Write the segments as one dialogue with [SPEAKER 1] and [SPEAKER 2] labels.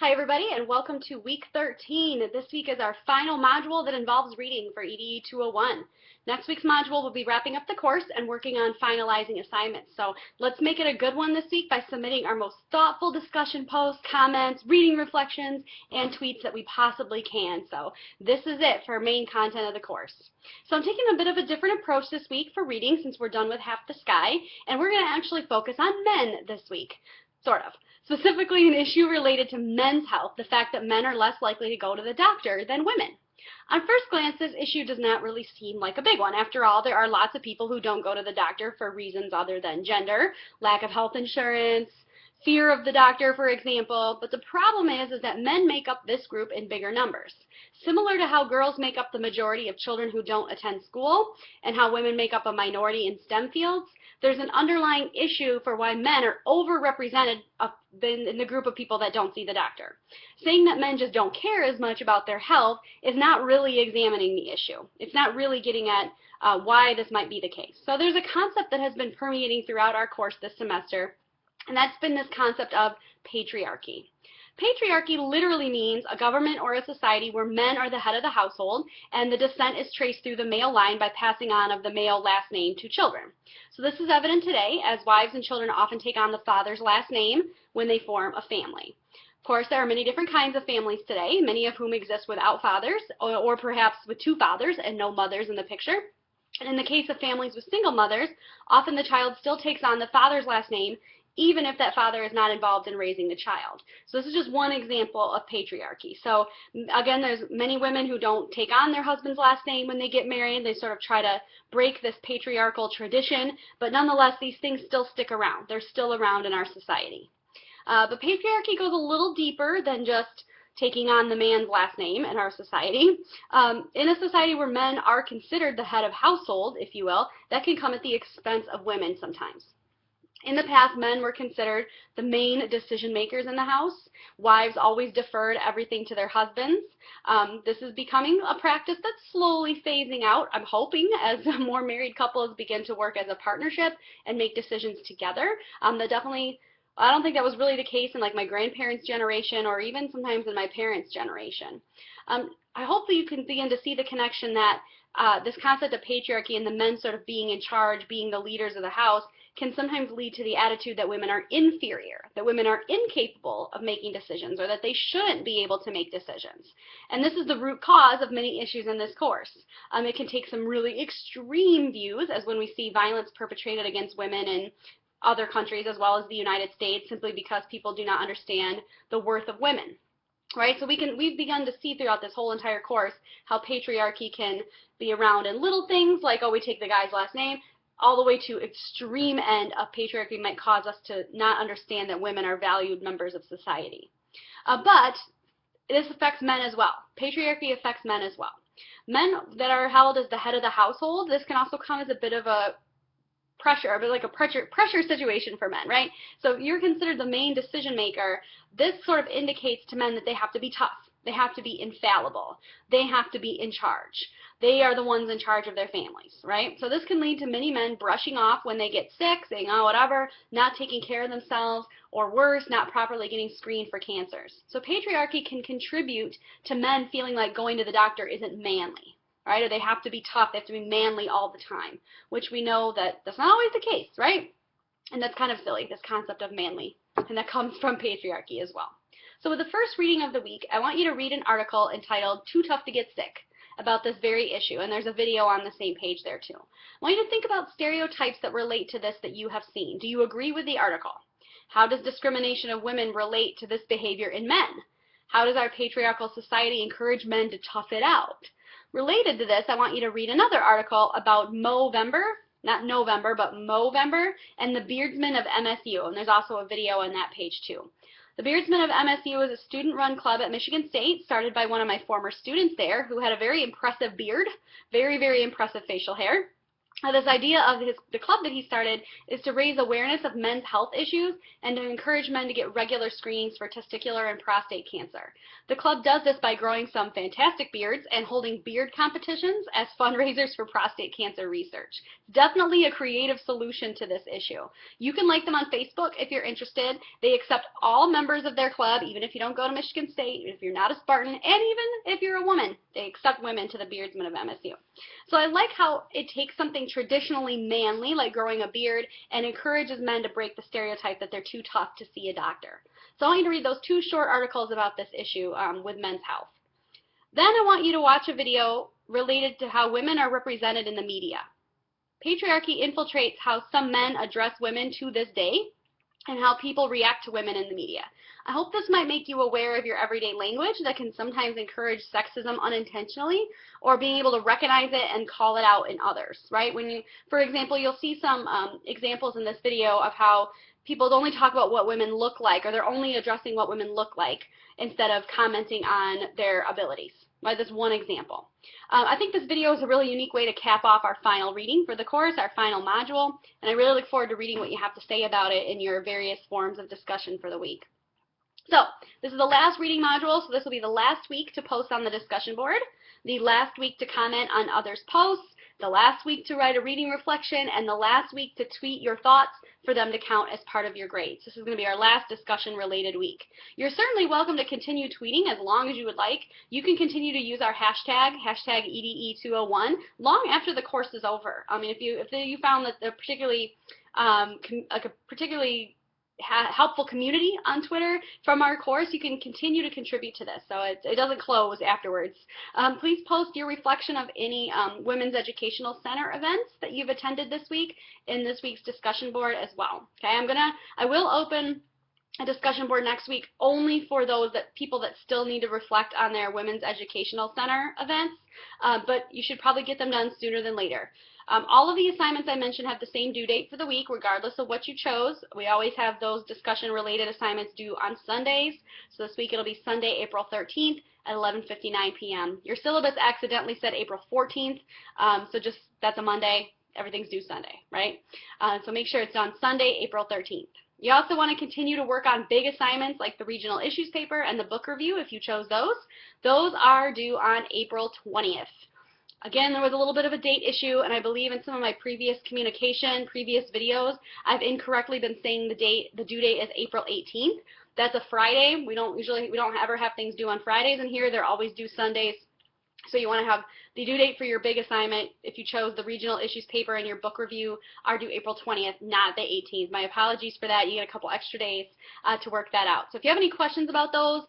[SPEAKER 1] Hi everybody, and welcome to week 13. This week is our final module that involves reading for EDE 201. Next week's module will be wrapping up the course and working on finalizing assignments. So let's make it a good one this week by submitting our most thoughtful discussion posts, comments, reading reflections, and tweets that we possibly can. So this is it for main content of the course. So I'm taking a bit of a different approach this week for reading since we're done with half the sky, and we're going to actually focus on men this week. Sort of. Specifically an issue related to men's health, the fact that men are less likely to go to the doctor than women. On first glance, this issue does not really seem like a big one. After all, there are lots of people who don't go to the doctor for reasons other than gender, lack of health insurance, fear of the doctor, for example. But the problem is that men make up this group in bigger numbers. Similar to how girls make up the majority of children who don't attend school and how women make up a minority in STEM fields, there's an underlying issue for why men are overrepresented in the group of people that don't see the doctor. Saying that men just don't care as much about their health is not really examining the issue. It's not really getting at why this might be the case. So there's a concept that has been permeating throughout our course this semester, and that's been this concept of patriarchy. Patriarchy literally means a government or a society where men are the head of the household and the descent is traced through the male line by passing on of the male last name to children. So this is evident today as wives and children often take on the father's last name when they form a family. Of course, there are many different kinds of families today, many of whom exist without fathers or perhaps with two fathers and no mothers in the picture. And in the case of families with single mothers, often the child still takes on the father's last name even if that father is not involved in raising the child. So this is just one example of patriarchy. So again, there's many women who don't take on their husband's last name when they get married. They sort of try to break this patriarchal tradition, but nonetheless, these things still stick around. They're still around in our society. But patriarchy goes a little deeper than just taking on the man's last name in our society. In a society where men are considered the head of household, if you will, that can come at the expense of women sometimes. In the past, men were considered the main decision makers in the house. Wives always deferred everything to their husbands. This is becoming a practice that's slowly phasing out, I'm hoping, as more married couples begin to work as a partnership and make decisions together. I don't think that was really the case in like my grandparents' generation or even sometimes in my parents' generation. I hope that you can begin to see the connection that this concept of patriarchy and the men sort of being in charge, being the leaders of the house, can sometimes lead to the attitude that women are inferior, that women are incapable of making decisions, or that they shouldn't be able to make decisions. And this is the root cause of many issues in this course. It can take some really extreme views, as when we see violence perpetrated against women in other countries as well as the United States, simply because people do not understand the worth of women. Right, so we've begun to see throughout this whole entire course how patriarchy can be around in little things like, oh, we take the guy's last name, all the way to extreme end of patriarchy might cause us to not understand that women are valued members of society. But this affects men as well. Patriarchy affects men as well. Men that are held as the head of the household, this can also come as a bit of a pressure situation for men, right? So if you're considered the main decision maker, this sort of indicates to men that they have to be tough. They have to be infallible. They have to be in charge. They are the ones in charge of their families, right? So this can lead to many men brushing off when they get sick, saying, oh, whatever, not taking care of themselves, or worse, not properly getting screened for cancers. So patriarchy can contribute to men feeling like going to the doctor isn't manly, right? Or they have to be tough, they have to be manly all the time, which we know that that's not always the case, right? And that's kind of silly, this concept of manly, and that comes from patriarchy as well. So with the first reading of the week, I want you to read an article entitled Too Tough to Get Sick about this very issue, and there's a video on the same page there too. I want you to think about stereotypes that relate to this that you have seen. Do you agree with the article? How does discrimination of women relate to this behavior in men? How does our patriarchal society encourage men to tough it out? Related to this, I want you to read another article about Movember, not November, but Movember, and the Beardsmen of MSU, and there's also a video on that page too. The Beardsmen of MSU is a student-run club at Michigan State, started by one of my former students there, who had a very impressive beard, very, very impressive facial hair. This idea of the club that he started is to raise awareness of men's health issues and to encourage men to get regular screenings for testicular and prostate cancer. The club does this by growing some fantastic beards and holding beard competitions as fundraisers for prostate cancer research. Definitely a creative solution to this issue. You can like them on Facebook if you're interested. They accept all members of their club, even if you don't go to Michigan State, if you're not a Spartan, and even if you're a woman. They accept women to the Beardsmen of MSU. So I like how it takes something traditionally manly, like growing a beard, and encourages men to break the stereotype that they're too tough to see a doctor. So I want you to read those 2 short articles about this issue with men's health. Then I want you to watch a video related to how women are represented in the media. Patriarchy infiltrates how some men address women to this day and how people react to women in the media. I hope this might make you aware of your everyday language that can sometimes encourage sexism unintentionally, or being able to recognize it and call it out in others, right? When you, for example, you'll see some examples in this video of how people only talk about what women look like, or they're only addressing what women look like instead of commenting on their abilities. Right, that's one example. I think this video is a really unique way to cap off our final reading for the course, our final module, and I really look forward to reading what you have to say about it in your various forms of discussion for the week. So, this is the last reading module, so this will be the last week to post on the discussion board, the last week to comment on others' posts, the last week to write a reading reflection, and the last week to tweet your thoughts for them to count as part of your grades. This is going to be our last discussion-related week. You're certainly welcome to continue tweeting as long as you would like. You can continue to use our hashtag EDE201, long after the course is over. I mean, if you found that a particularly helpful community on Twitter from our course, you can continue to contribute to this, so it doesn't close afterwards. Please post your reflection of any Women's Educational Center events that you've attended this week in this week's discussion board as well. Okay, I will open a discussion board next week only for those people that still need to reflect on their Women's Educational Center events, but you should probably get them done sooner than later. All of the assignments I mentioned have the same due date for the week, regardless of what you chose. We always have those discussion-related assignments due on Sundays. So this week it'll be Sunday, April 13th at 11:59 p.m. Your syllabus accidentally said April 14th, so just that's a Monday. Everything's due Sunday, right? So make sure it's on Sunday, April 13th. You also want to continue to work on big assignments like the regional issues paper and the book review if you chose those. Those are due on April 20th. Again, there was a little bit of a date issue, and I believe in some of my previous videos, I've incorrectly been saying the due date is April 18th. That's a Friday. We don't ever have things due on Fridays in here. They're always due Sundays. So you want to have the due date for your big assignment, if you chose the regional issues paper and your book review, are due April 20th, not the 18th. My apologies for that. You get a couple extra days to work that out. So if you have any questions about those,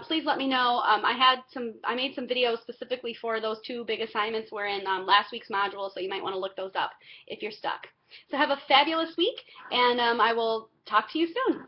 [SPEAKER 1] please let me know. I made some videos specifically for those 2 big assignments were in last week's module, so you might want to look those up if you're stuck. So have a fabulous week, and I will talk to you soon.